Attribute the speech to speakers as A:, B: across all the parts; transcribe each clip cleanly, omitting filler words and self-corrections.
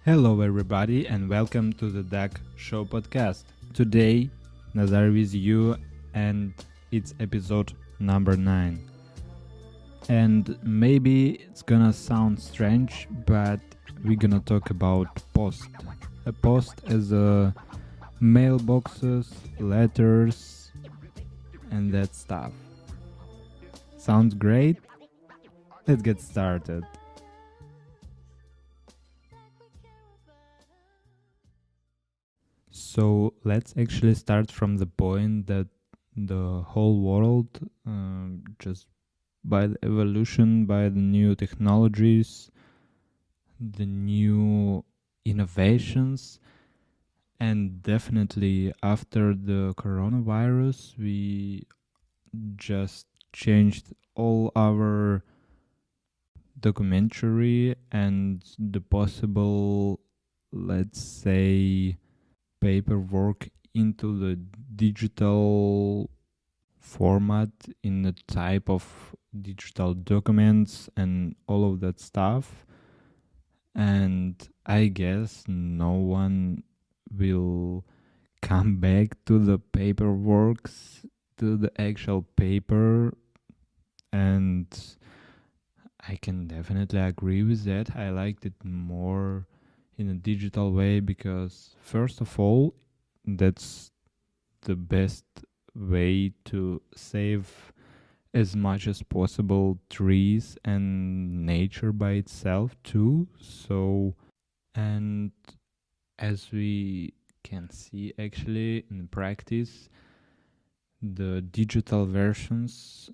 A: Hello, everybody, and welcome to the Duck Show podcast. Today, Nazar with you, and it's episode number 9. And maybe it's gonna sound strange, but we're gonna talk about post. A post as a mailboxes, letters, and that stuff. Sounds great? Let's get started. So let's actually start from the point that the whole world, just by the evolution, by the new technologies, the new innovations, and definitely after the coronavirus, we just changed all our documentary and the possible, let's say, paperwork into the digital format in the type of digital documents and all of that stuff. And I guess no one will come back to the paperworks, to the actual paper. And I can definitely agree with that. I liked it more in a digital way because, first of all, that's the best way to save as much as possible trees and nature by itself too. So, and as we can see actually in practice, the digital versions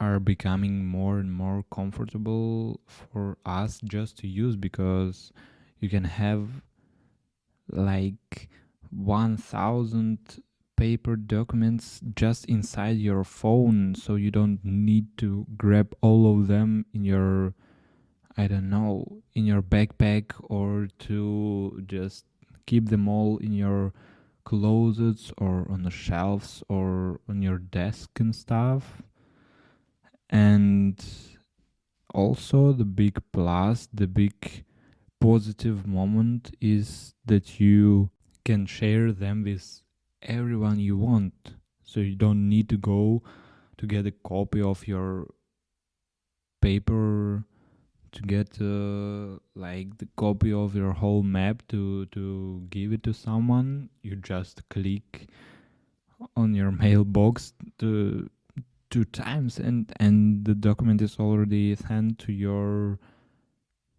A: are becoming more and more comfortable for us just to use, because you can have like 1000 paper documents just inside your phone, so you don't need to grab all of them in your, I don't know, in your backpack, or to just keep them all in your closets or on the shelves or on your desk and stuff. And also the big plus, the big positive moment is that you can share them with everyone you want. So you don't need to go to get a copy of your paper, to get like the copy of your whole map to give it to someone. You just click on your mailbox to 2 times, and the document is already sent to your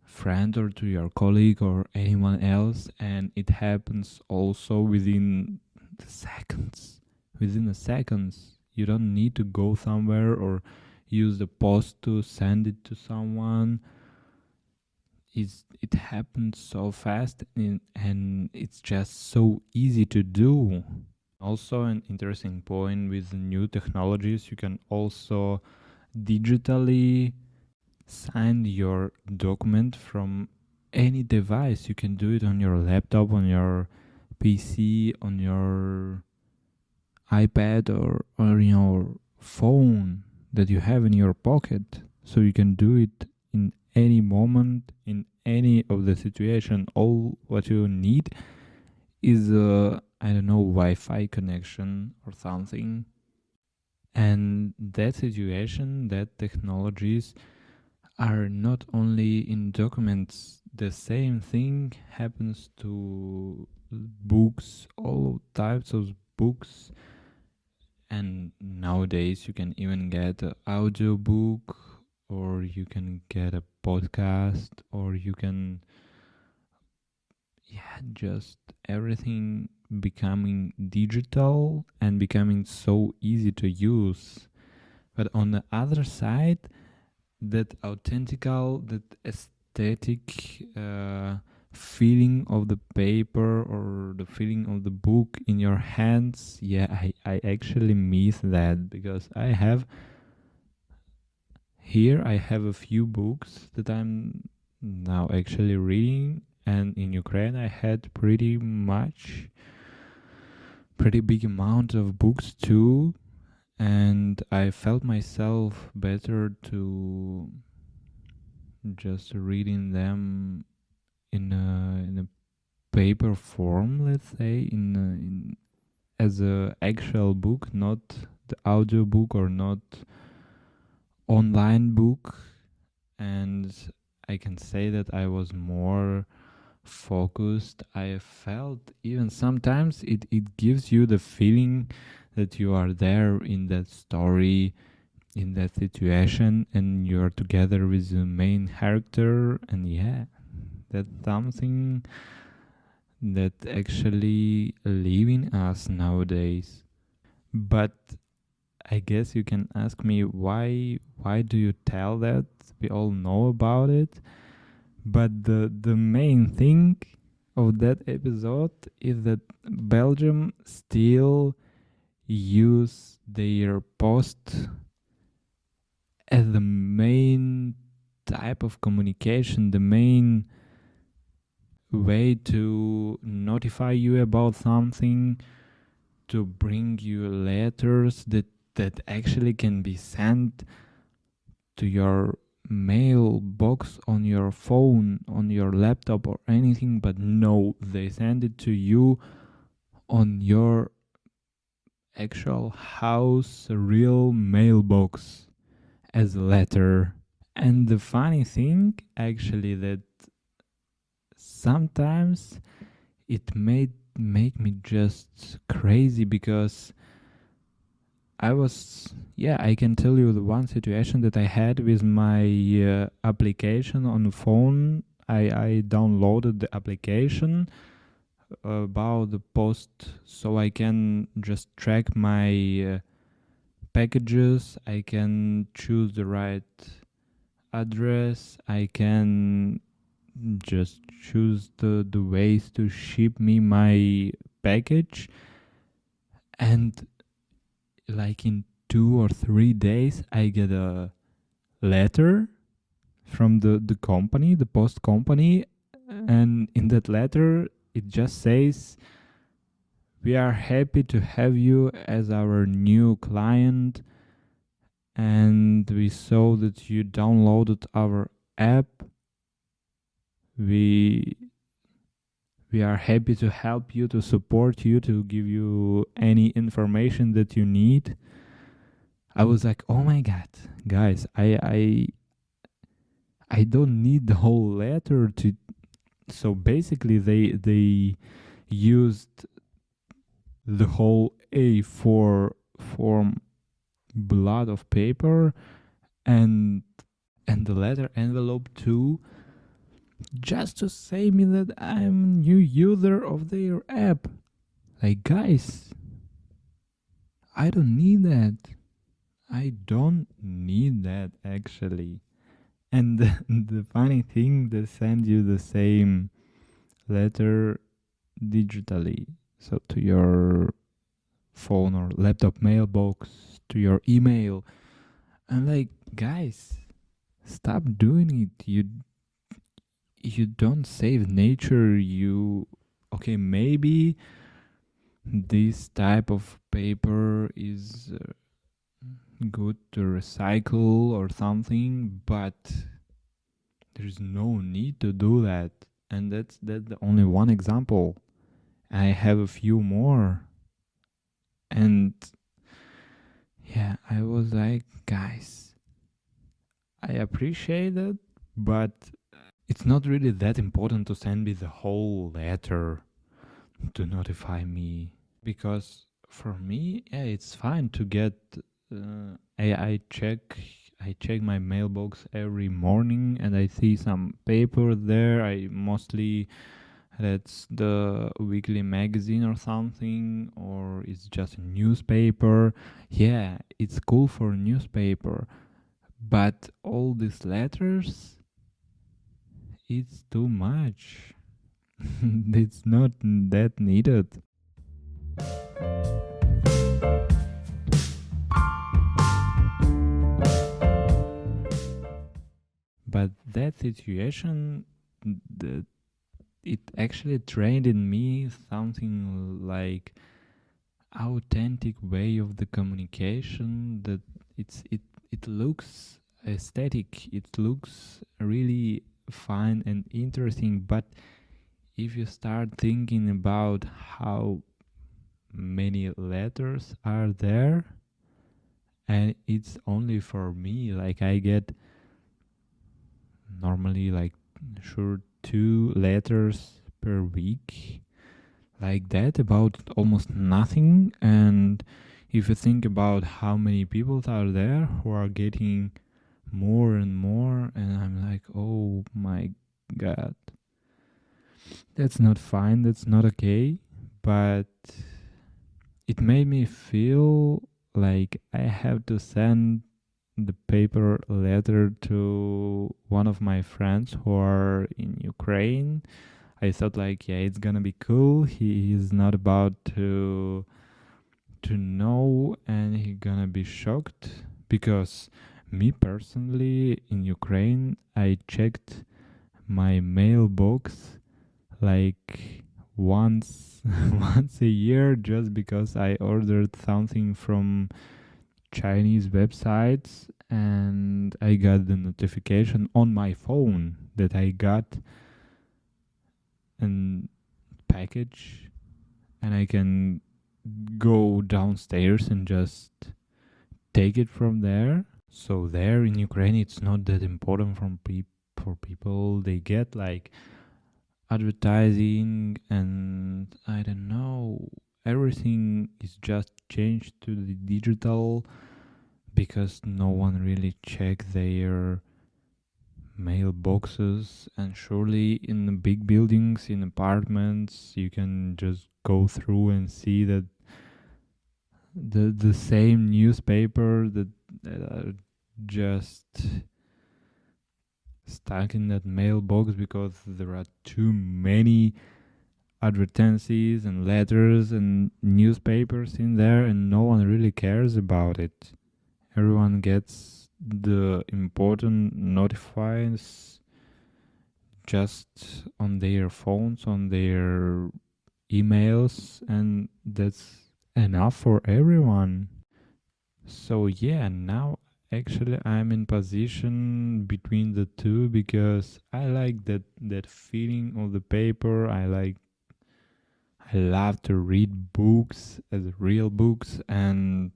A: friend or to your colleague or anyone else, and it happens also within the seconds. Within the seconds, you don't need to go somewhere or use the post to send it to someone. It happens so fast, and it's just so easy to do. Also, an interesting point with new technologies, you can also digitally sign your document from any device. You can do it on your laptop, on your PC, on your iPad, or your phone that you have in your pocket. So you can do it in any moment, in any of the situation. All what you need is a, I don't know, Wi-Fi connection or something. And that situation, that technologies are not only in documents. The same thing happens to books, all types of books. And nowadays you can even get an audio book, or you can get a podcast, or you can, just everything becoming digital and becoming so easy to use. But on the other side, that authentical, that aesthetic feeling of the paper or the feeling of the book in your hands, I actually miss that, because I have a few books that I'm now actually reading, and in Ukraine I had pretty big amount of books too, and I felt myself better to just reading them in a paper form, let's say, in as a actual book, not the audio book or not online book. And I can say that I was more focused. I felt even sometimes it gives you the feeling that you are there in that story, in that situation, and you're together with the main character. And yeah, that's something that actually live in us nowadays. But I guess you can ask me why do you tell that? We all know about it. But the main thing of that episode is that Belgium still use their post as the main type of communication, the main way to notify you about something, to bring you letters that actually can be sent to your mailbox on your phone, on your laptop or anything. But no, they send it to you on your actual house real mailbox as a letter. And the funny thing actually that sometimes it made make me just crazy, because I can tell you the one situation that I had with my application on the phone. I downloaded the application about the post so I can just track my packages. I can choose the right address. I can just choose the ways to ship me my package. And like in 2 or 3 days, I get a letter from the company, the post company. And in that letter, it just says, "We are happy to have you as our new client, and we saw that you downloaded our app. We we are happy to help you, to support you, to give you any information that you need." I was like, "Oh my god, guys, I don't need the whole letter to." So basically, they used the whole A4 form blood of paper and the letter envelope too, just to say me that I'm a new user of their app. Like, guys, I don't need that. I don't need that actually. And the funny thing, they send you the same letter digitally. So to your phone or laptop mailbox, to your email. I'm like, guys, stop doing it. You don't save nature. You okay, maybe this type of paper is good to recycle or something, but there's no need to do that. And that's the only one example. I have a few more. And yeah, I was like, guys, I appreciate it, but it's not really that important to send me the whole letter to notify me. Because for me, yeah, it's fine to get. I check my mailbox every morning, and I see some paper there. I mostly that's the weekly magazine or something, or it's just a newspaper. Yeah, it's cool for a newspaper, but all these letters, it's too much. It's not that needed. But that situation, that it actually trained in me something like authentic way of the communication, that it looks aesthetic. It looks really fun and interesting, but if you start thinking about how many letters are there, and it's only for me, like I get normally like sure 2 letters per week, like that, about almost nothing. And if you think about how many people are there who are getting more and more, and I'm like, oh my god, that's not fine, that's not okay. But it made me feel like I have to send the paper letter to one of my friends who are in Ukraine. I thought like, yeah, it's gonna be cool. He is not about to know, and he gonna be shocked because me personally in Ukraine, I checked my mailbox like once once a year, just because I ordered something from Chinese websites, and I got the notification on my phone that I got an package, and I can go downstairs and just take it from there. So there in Ukraine, it's not that important for people. They get like advertising, and I don't know. Everything is just changed to the digital because no one really check their mailboxes. And surely in the big buildings, in apartments, you can just go through and see that the same newspaper that are just stuck in that mailbox because there are too many advertencies and letters and newspapers in there, and no one really cares about it. Everyone gets the important notifies just on their phones, on their emails, and that's enough for everyone. So yeah, now actually I'm in position between the two because I like that feeling of the paper. I love to read books as real books, and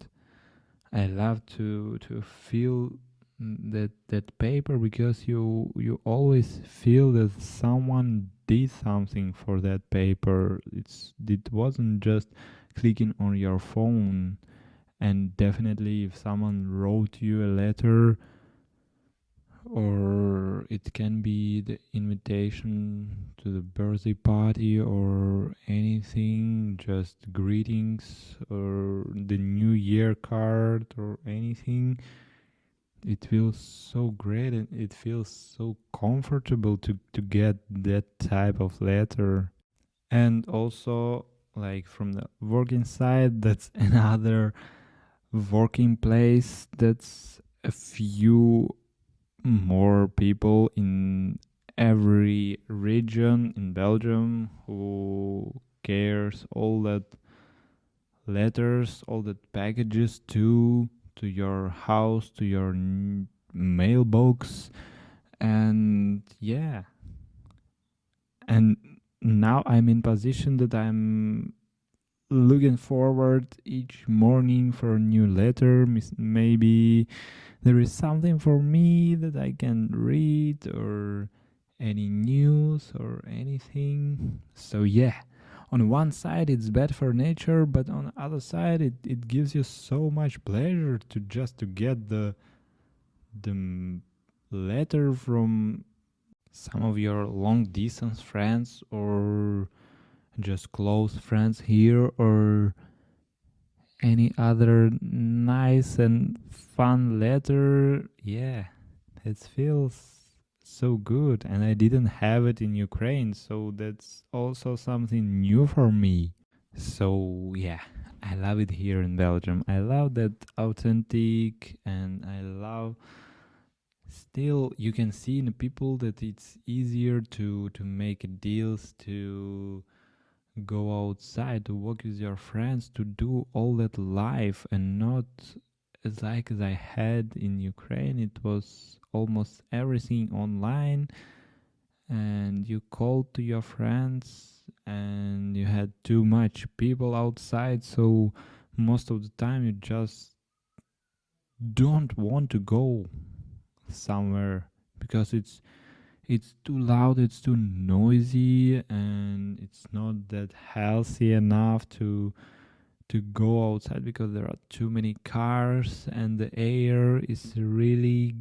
A: I love to feel that paper because you always feel that someone did something for that paper. It wasn't just clicking on your phone. And definitely if someone wrote you a letter, or it can be the invitation to the birthday party or anything, just greetings or the new year card or anything, it feels so great and it feels so comfortable to get that type of letter. And also, like from the working side, that's another working place. That's a few more people in every region in Belgium who cares all that letters, all that packages to your house, to your mailbox. And yeah, and now I'm in position that I'm looking forward each morning for a new letter. Maybe there is something for me that I can read, or any news or anything. So yeah, on one side it's bad for nature, but on the other side it gives you so much pleasure to just to get the letter from some of your long distance friends, or just close friends here, or any other nice and fun letter. Yeah, it feels so good, and I didn't have it in Ukraine, so that's also something new for me. So yeah, I love it here in Belgium. I love that authentic, and I love still you can see in the people that it's easier to make deals, to go outside, to walk with your friends, to do all that life, and not as I had in Ukraine. It was almost everything online, and you called to your friends, and you had too much people outside, so most of the time you just don't want to go somewhere because it's too loud, it's too noisy, and it's not that healthy enough to go outside because there are too many cars and the air is really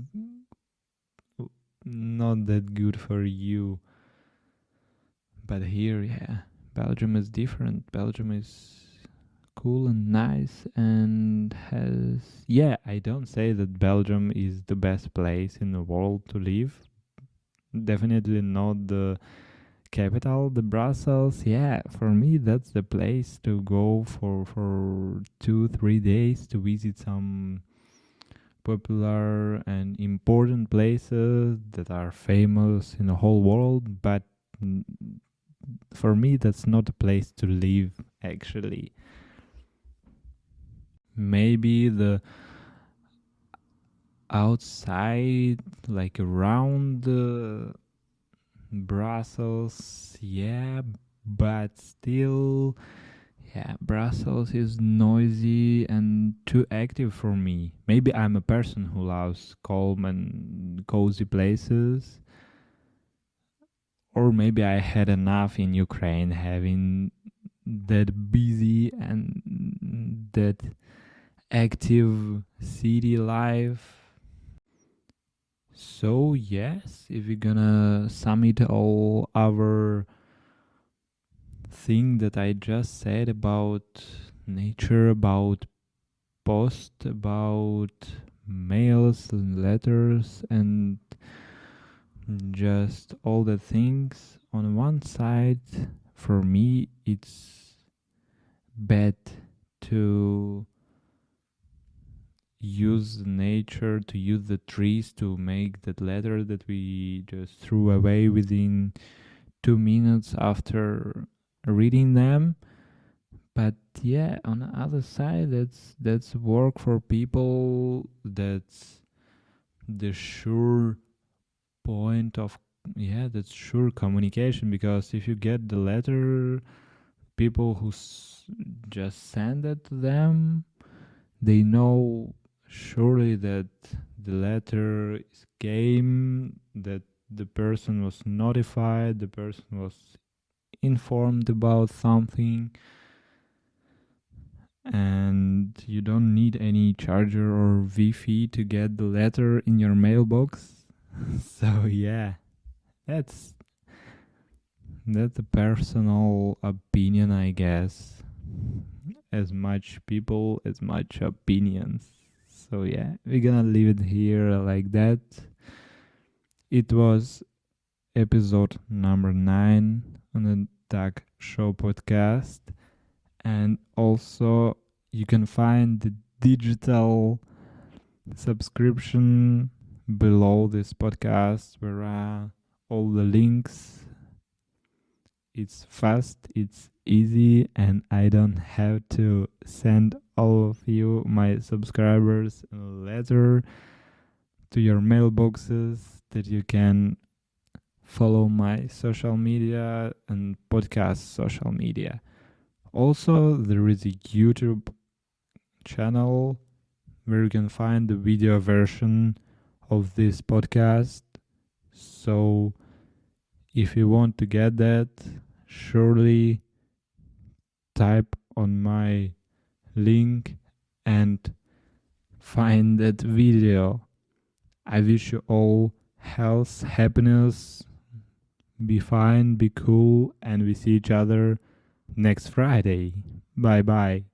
A: not that good for you. But here, yeah, Belgium is different. Belgium is cool and nice and has, yeah, I don't say that Belgium is the best place in the world to live. Definitely not the capital, the Brussels. Yeah, for me that's the place to go for 2-3 days to visit some popular and important places that are famous in the whole world. But for me that's not a place to live actually. Maybe the outside, like around Brussels, yeah, but still, yeah, Brussels is noisy and too active for me. Maybe I'm a person who loves calm and cozy places, or maybe I had enough in Ukraine having that busy and that active city life. So yes, if we're gonna sum it all our thing that I just said about nature, about post, about mails and letters, and just all the things on one side, for me it's bad to use nature, to use the trees to make that letter that we just threw away within 2 minutes after reading them. But yeah, on the other side, that's work for people. That's the sure point of, yeah, that's sure communication, because if you get the letter, people who just send it to them, they know surely that the letter is came, that the person was notified, the person was informed about something, and you don't need any charger or Wi-Fi to get the letter in your mailbox. So yeah, that's that's a personal opinion, I guess. As much people, as much opinions. So yeah, we're gonna leave it here like that. It was episode number 9 on the Tag Show podcast. And also you can find the digital subscription below this podcast where all the links. It's fast, it's easy, and I don't have to send all of you, my subscribers, a letter to your mailboxes, that you can follow my social media and podcast social media. Also, there is a YouTube channel where you can find the video version of this podcast. So if you want to get that, surely type on my link and find that video. I wish you all health, happiness, be fine, be cool, and we see each other next Friday. Bye bye.